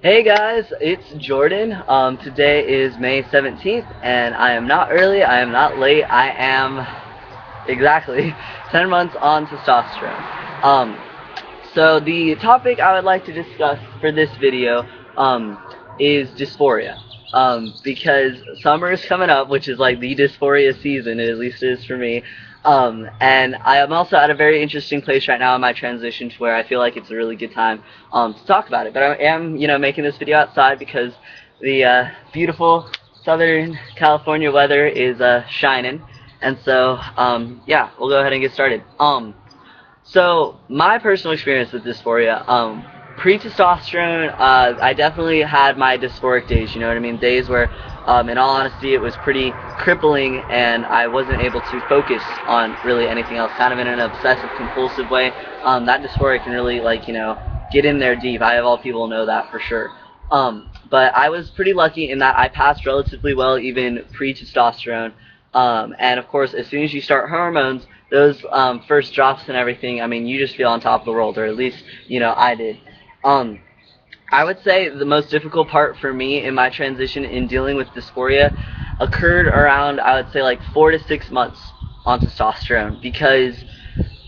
Hey guys, it's Jordan. Today is May 17th, and I am not early, I am not late, I am exactly 10 months on testosterone. So the topic I would like to discuss for this video is dysphoria. Because summer is coming up, which is like the dysphoria season, at least it is for me. And I am also at a very interesting place right now in my transition to where I feel like it's a really good time to talk about it. But I am, making this video outside because the beautiful Southern California weather is shining. And so, yeah, we'll go ahead and get started. So my personal experience with dysphoria, pre-testosterone, I definitely had my dysphoric days. You know what I mean? Days where, in all honesty, it was pretty crippling, and I wasn't able to focus on really anything else. Kind of in an obsessive compulsive way. That dysphoria can really, get in there deep. I, of all people, know that for sure. But I was pretty lucky in that I passed relatively well, even pre-testosterone. And of course, as soon as you start hormones, those first drops and everything, I mean, you just feel on top of the world, or at least, I did. Um, I would say the most difficult part for me in my transition in dealing with dysphoria occurred around, I would say, like 4 to 6 months on testosterone, because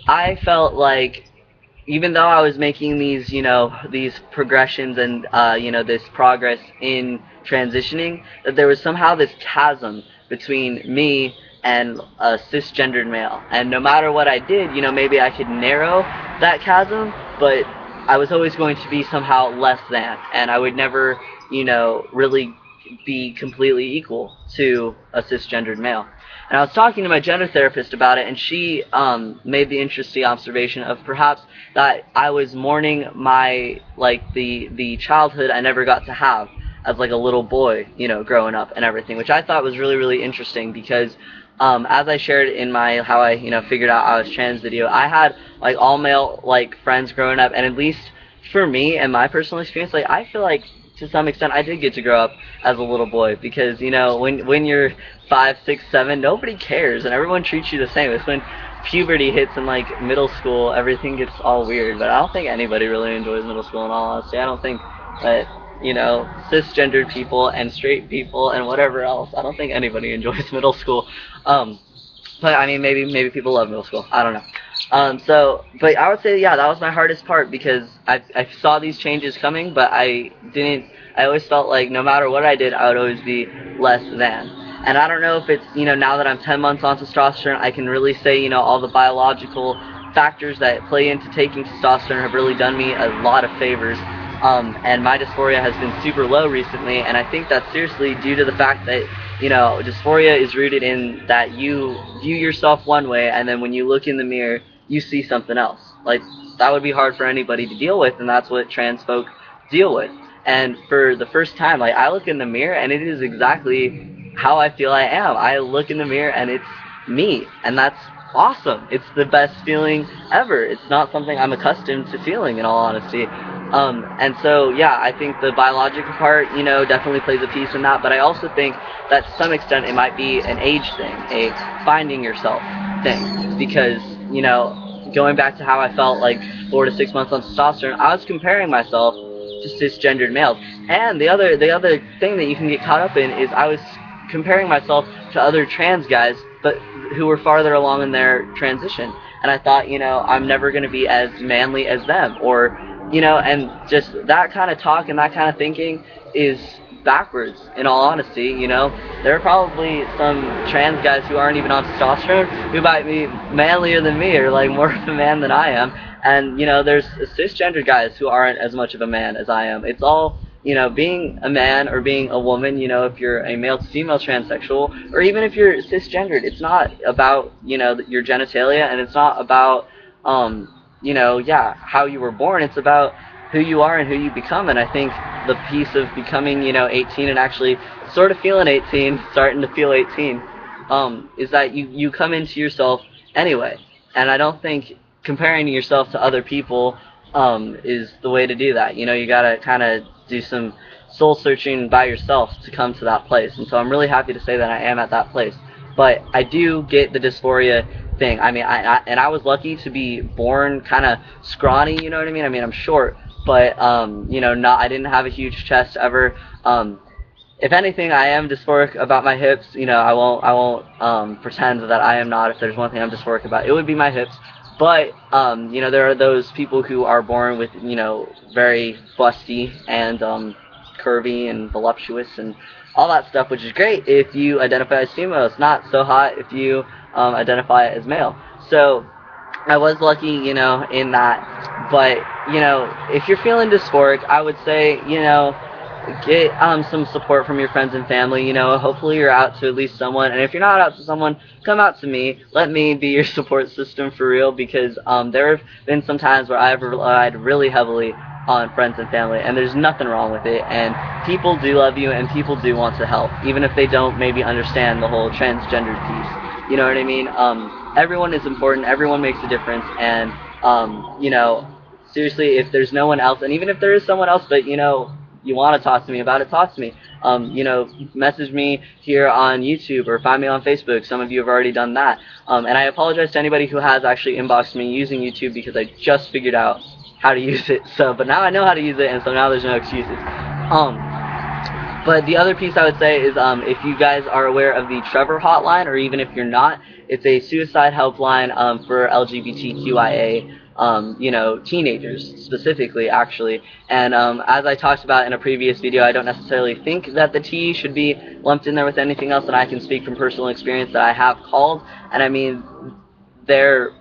I felt like even though I was making these, these progressions and, this progress in transitioning, that there was somehow this chasm between me and a cisgendered male. And no matter what I did, maybe I could narrow that chasm, but I was always going to be somehow less than, and I would never, really be completely equal to a cisgendered male. And I was talking to my gender therapist about it, and she made the interesting observation of perhaps that I was mourning my, the childhood I never got to have as like a little boy, growing up and everything, which I thought was really, really interesting because as I shared in my how I, figured out I was trans video, I had like all male friends growing up, and at least for me and my personal experience, I feel like to some extent I did get to grow up as a little boy, because when you're 5, 6, 7, nobody cares and everyone treats you the same. It's when puberty hits in middle school, everything gets all weird. But I don't think anybody really enjoys middle school, in all honesty. I don't think that cisgendered people and straight people and whatever else, I don't think anybody enjoys middle school. But I mean, maybe people love middle school. I don't know. But I would say, yeah, that was my hardest part, because I saw these changes coming, but I didn't. I always felt like no matter what I did, I would always be less than. And I don't know if it's, now that I'm 10 months on testosterone, I can really say, all the biological factors that play into taking testosterone have really done me a lot of favors. And my dysphoria has been super low recently, and I think that's seriously due to the fact that, dysphoria is rooted in that you view yourself one way, and then when you look in the mirror, you see something else. That would be hard for anybody to deal with, and that's what trans folk deal with. And for the first time, I look in the mirror, and it is exactly how I feel I am. I look in the mirror, and it's me, and that's awesome. It's the best feeling ever. It's not something I'm accustomed to feeling, in all honesty. And so, yeah, I think the biological part, definitely plays a piece in that, but I also think that to some extent it might be an age thing, a finding yourself thing, because, going back to how I felt 4 to 6 months on testosterone, I was comparing myself to cisgendered males. And the other thing that you can get caught up in is I was comparing myself to other trans guys, but who were farther along in their transition. And I thought, I'm never going to be as manly as them, or and just that kind of talk and that kind of thinking is backwards, in all honesty. There are probably some trans guys who aren't even on testosterone who might be manlier than me, or more of a man than I am. And there's cisgender guys who aren't as much of a man as I am. It's all, being a man or being a woman, if you're a male to female transsexual, or even if you're cisgendered, it's not about, your genitalia, and it's not about, yeah, how you were born. It's about who you are and who you become. And I think the piece of becoming, 18 and actually sort of feeling 18, starting to feel 18, is that you come into yourself anyway. And I don't think comparing yourself to other people is the way to do that. You gotta kind of do some soul searching by yourself to come to that place. And so I'm really happy to say that I am at that place. But I do get the dysphoria thing. I mean, I was lucky to be born kind of scrawny, you know what I mean? I mean, I'm short, but you know, I didn't have a huge chest ever. If anything, I am dysphoric about my hips. You know, I won't pretend that I am not. If there's one thing I'm dysphoric about, it would be my hips. But you know, there are those people who are born with, you know, very busty and curvy and voluptuous and all that stuff, which is great if you identify as female. It's not so hot if you identify as male. So I was lucky, you know, in that. But you know, if you're feeling dysphoric, I would say, you know, get some support from your friends and family. You know, hopefully you're out to at least someone, and if you're not out to someone, come out to me. Let me be your support system for real, because there have been some times where I've relied really heavily on friends and family, and there's nothing wrong with it, and people do love you, and people do want to help, even if they don't maybe understand the whole transgendered piece. You know what I mean? Everyone is important, everyone makes a difference, and you know, seriously, if there's no one else, and even if there is someone else, but you know, you want to talk to me about it, talk to me. You know, message me here on YouTube or find me on Facebook. Some of you have already done that. And I apologize to anybody who has actually inboxed me using YouTube, because I just figured out how to use it. So, but now I know how to use it, and so now there's no excuses. But the other piece I would say is, if you guys are aware of the Trevor hotline, or even if you're not, it's a suicide helpline for LGBTQIA, you know, teenagers specifically, actually. And as I talked about in a previous video, I don't necessarily think that the T should be lumped in there with anything else, and I can speak from personal experience that I have called, and I mean, they're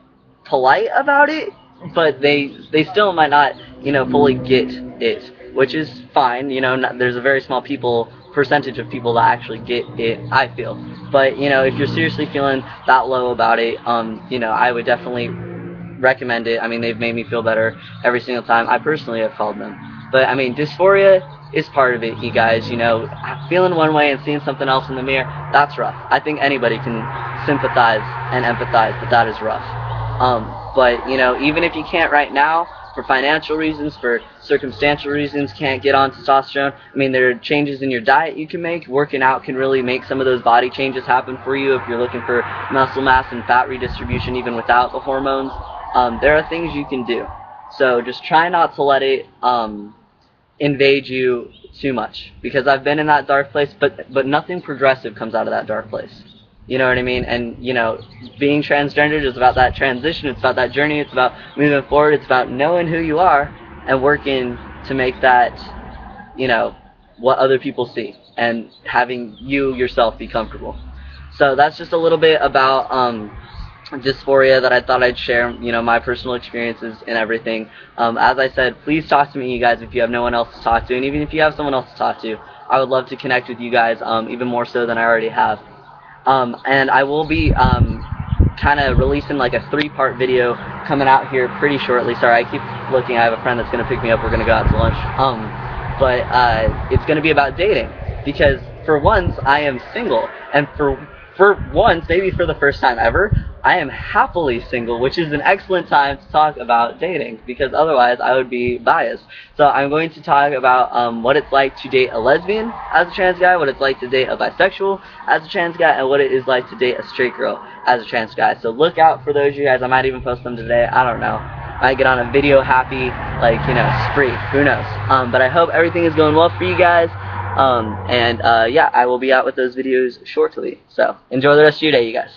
polite about it, but they still might not, you know, fully get it, which is fine. You know, there's a very small percentage of people that actually get it, I feel. But you know, if you're seriously feeling that low about it, you know, I would definitely recommend it. I mean, they've made me feel better every single time I personally have called them. But I mean, dysphoria is part of it, you guys. You know, feeling one way and seeing something else in the mirror, that's rough. I think anybody can sympathize and empathize that that is rough. But you know, even if you can't right now, for financial reasons, for circumstantial reasons, can't get on testosterone, I mean, there are changes in your diet you can make. Working out can really make some of those body changes happen for you if you're looking for muscle mass and fat redistribution even without the hormones. There are things you can do. So just try not to let it invade you too much, because I've been in that dark place, but nothing progressive comes out of that dark place. You know what I mean? And you know, being transgendered is about that transition, it's about that journey, it's about moving forward, it's about knowing who you are and working to make that, you know, what other people see, and having you yourself be comfortable. So that's just a little bit about dysphoria that I thought I'd share, you know, my personal experiences and everything. As I said, please talk to me, you guys, if you have no one else to talk to, and even if you have someone else to talk to, I would love to connect with you guys, even more so than I already have. And I will be kind of releasing like a 3-part video coming out here pretty shortly. Sorry, I keep looking. I have a friend that's going to pick me up. We're going to go out to lunch. But it's going to be about dating, because for once I am single, and for once, maybe for the first time ever, I am happily single, which is an excellent time to talk about dating, because otherwise I would be biased. So I'm going to talk about what it's like to date a lesbian as a trans guy, what it's like to date a bisexual as a trans guy, and what it is like to date a straight girl as a trans guy. So look out for those, you guys. I might even post them today. I don't know. I might get on a video happy, like, you know, spree. Who knows? But I hope everything is going well for you guys. Yeah, I will be out with those videos shortly. So enjoy the rest of your day, you guys.